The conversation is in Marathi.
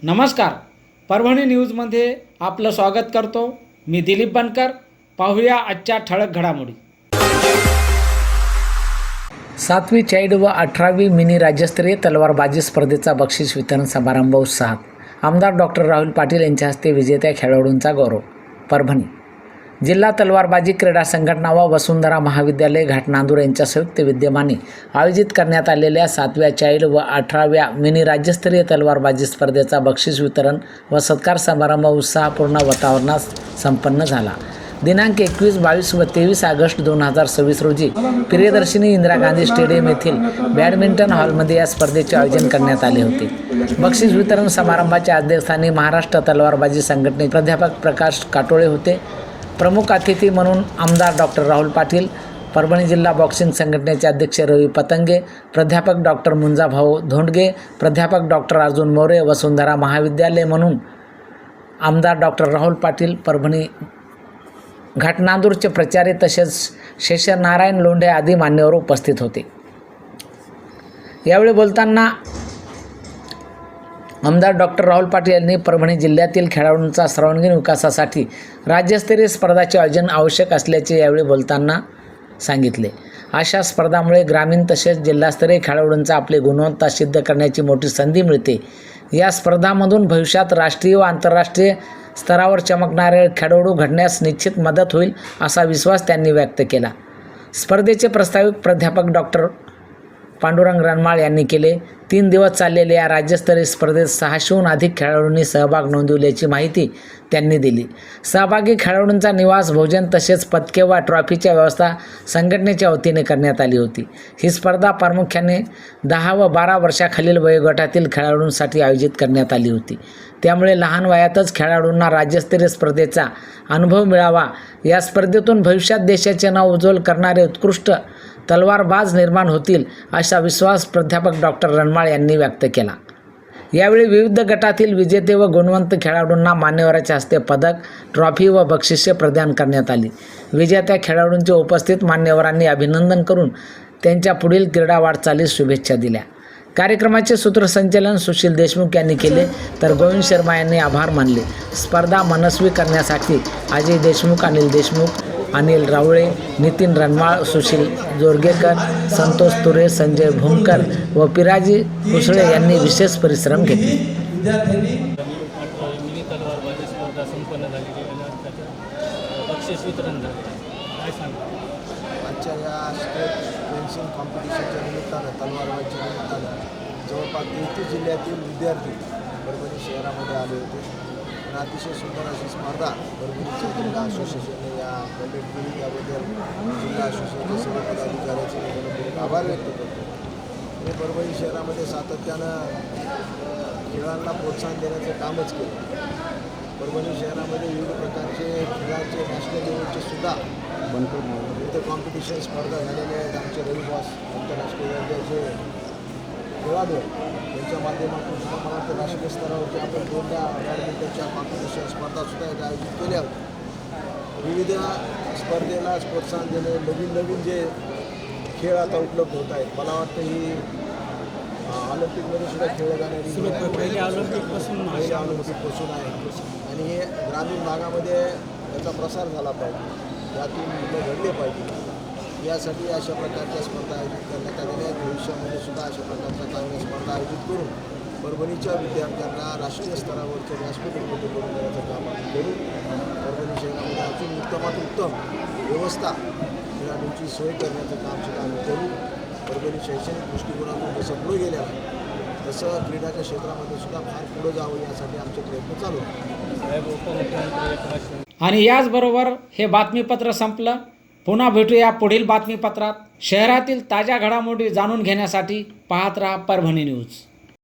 नमस्कार. परभणी न्यूजमध्ये आपलं स्वागत करतो. मी दिलीप बनकर. पाहूया आजच्या ठळक घडामोडी. 7वी चाइल्ड व 18वी मिनी राज्यस्तरीय तलवारबाजी स्पर्धेचा बक्षीस वितरण समारंभ उत्साहात. आमदार डॉक्टर राहुल पाटील यांच्या हस्ते विजेत्या खेळाडूंचा गौरव. परभणी जिल्हा तलवारबाजी क्रीडा संघटना व वसुंधरा महाविद्यालय घाटनांदूर यांच्या संयुक्त विद्यमाने आयोजित करण्यात आलेल्या 7व्या चाइल्ड व 18व्या मिनी राज्यस्तरीय तलवारबाजी स्पर्धेचा बक्षीस वितरण व सत्कार समारंभ उत्साहपूर्ण वातावरणात संपन्न झाला. दिनांक 21, 22 व 23 ऑगस्ट 2026 रोजी प्रियदर्शिनी इंदिरा गांधी स्टेडियम येथील बॅडमिंटन हॉलमध्ये या स्पर्धेचे आयोजन करण्यात आले होते. बक्षीस वितरण समारंभाच्या अध्यक्षस्थानी महाराष्ट्र तलवारबाजी संघटनेचे प्राध्यापक प्रकाश काटोळे होते. प्रमुख अतिथी म्हणून आमदार डॉक्टर राहुल पाटील, परभणी जिल्हा बॉक्सिंग संघटनेचे अध्यक्ष रवी पतंगे, प्राध्यापक डॉक्टर मुंजाभाऊ धोंडगे, प्राध्यापक डॉक्टर अर्जुन मोरे, वसुंधरा महाविद्यालय म्हणून आमदार डॉक्टर राहुल पाटील, परभणी घाटनांदूरचे प्राचार्य तसेच शेषनारायण लोंढे आदी मान्यवर उपस्थित होते. यावेळी बोलताना आमदार डॉक्टर राहुल पाटील यांनी परभणी जिल्ह्यातील खेळाडूंचा सर्वांगीण विकासासाठी राज्यस्तरीय स्पर्धांचे आयोजन आवश्यक असल्याचे यावेळी बोलताना सांगितले. अशा स्पर्धांमुळे ग्रामीण तसेच जिल्हास्तरीय खेळाडूंचा आपली गुणवत्ता सिद्ध करण्याची मोठी संधी मिळते. या स्पर्धांमधून भविष्यात राष्ट्रीय व आंतरराष्ट्रीय स्तरावर चमकणारे खेळाडू घडण्यास निश्चित मदत होईल असा विश्वास त्यांनी व्यक्त केला. स्पर्धेचे प्रस्तावित प्राध्यापक डॉक्टर पांडुरंग रणमाळ यांनी केले. 3 दिवस चाललेल्या या राज्यस्तरीय स्पर्धेत 600हून अधिक खेळाडूंनी सहभाग नोंदवल्याची माहिती त्यांनी दिली. सहभागी खेळाडूंचा निवास, भोजन तसेच पदके व ट्रॉफीची व्यवस्था संघटनेच्या वतीने करण्यात आली होती. ही स्पर्धा प्रामुख्याने 10 व 12 वर्षाखालील वयोगटातील खेळाडूंसाठी आयोजित करण्यात आली होती. त्यामुळे लहान वयातच खेळाडूंना राज्यस्तरीय स्पर्धेचा अनुभव मिळावा. या स्पर्धेतून भविष्यात देशाचे नाव उज्ज्वल करणारे उत्कृष्ट तलवारबाज निर्माण होतील असा विश्वास प्राध्यापक डॉक्टर रणमाळ यांनी व्यक्त केला. यावेळी विविध गटातील विजेते व गुणवंत खेळाडूंना मान्यवरांच्या हस्ते पदक, ट्रॉफी व बक्षिसे प्रदान करण्यात आली. विजेत्या खेळाडूंचे उपस्थित मान्यवरांनी अभिनंदन करून त्यांच्या पुढील क्रीडा वाटचालीस शुभेच्छा दिल्या. कार्यक्रमाचे सूत्रसंचालन सुशील देशमुख यांनी केले तर गोविंद शर्मा यांनी आभार मानले. स्पर्धा मनस्वी करण्यासाठी अजय देशमुख, अनिल देशमुख, अनिल रावळे, नितीन रणमाळ, सुशील जोरगेकर, संतोष तुरे, संजय भूमकर व पिराजी कुसळे यांनी विशेष परिश्रम घेतले. मिनी तलवारबाजी स्पर्धा संपन्न झालेली आणि बक्षीस वितरण झाले. काय सांगा आजच्या या स्टेट फेन्सिंग कॉम्पिटिशनच्या निमित्तानं, तलवारबाजीच्या निमित्तानं जवळपास 33 जिल्ह्यातील विद्यार्थी परभणी शहरामध्ये आले होते. आणि अतिशय सुंदर अशी स्पर्धा परभणीच्या जिल्हा असोसिएशनने या कंडक्ट केली. त्याबद्दल जिल्हा असोसिएशनचे सर्व पदाधिकाऱ्याचे मी आभार व्यक्त करतो. आणि परभणी शहरामध्ये सातत्यानं खेळांना प्रोत्साहन देण्याचं कामच केलं. परभणी शहरामध्ये विविध प्रकारचे खेळाचे नॅशनल लेवलचे सुद्धा विविध कॉम्पिटिशन स्पर्धा झालेल्या आहेत. आमचे रवी बॉस आंतरराष्ट्रीय दर्जाचे खेळाडू त्यांच्या माध्यमातून सुद्धा मला वाटतं राष्ट्रीय स्तरावरती आपण 2दा बॅडमिंटनच्या कॉम्पिटिशन स्पर्धासुद्धा आयोजित केल्या होत्या. विविध स्पर्धेला प्रोत्साहन देणे, नवीन जे खेळ आता उपलब्ध होत आहेत. मला वाटतं ही ऑलिम्पिकमध्ये सुद्धा खेळले जाणारी पहिल्या ऑलिम्पिकपासून आहे आणि हे ग्रामीण भागामध्ये याचा प्रसार झाला पाहिजे, यातून मुलं घडले पाहिजे. यासाठी अशा प्रकारच्या स्पर्धा आयोजित करण्यात आलेल्या आहेत. भविष्यामध्ये सुद्धा अशा प्रकारच्या चांगल्या स्पर्धा आयोजित करून परभणीच्या विद्यार्थ्यांना राष्ट्रीय स्तरावरचे व्यासपीठ उपलब्ध करून देण्याचं काम आम्ही करू. परभणी शहरामध्ये अजून उत्तमात उत्तम व्यवस्था खेळाडूंची सोय करण्याचं काम सुद्धा आम्ही करू. परभणी शैक्षणिक दृष्टिकोनातून जसं पुढे गेल्या तसं क्रीडाच्या क्षेत्रामध्ये सुद्धा फार पुढं जावं यासाठी आमचे प्रयत्न चालू आहेत. आणि याचबरोबर हे बातमीपत्र संपलं. पुन्हा भेटूया पुढील बातमीपत्रात. शहरातील ताज्या घडामोडी जाणून घेण्यासाठी पाहत रहा परभणी न्यूज.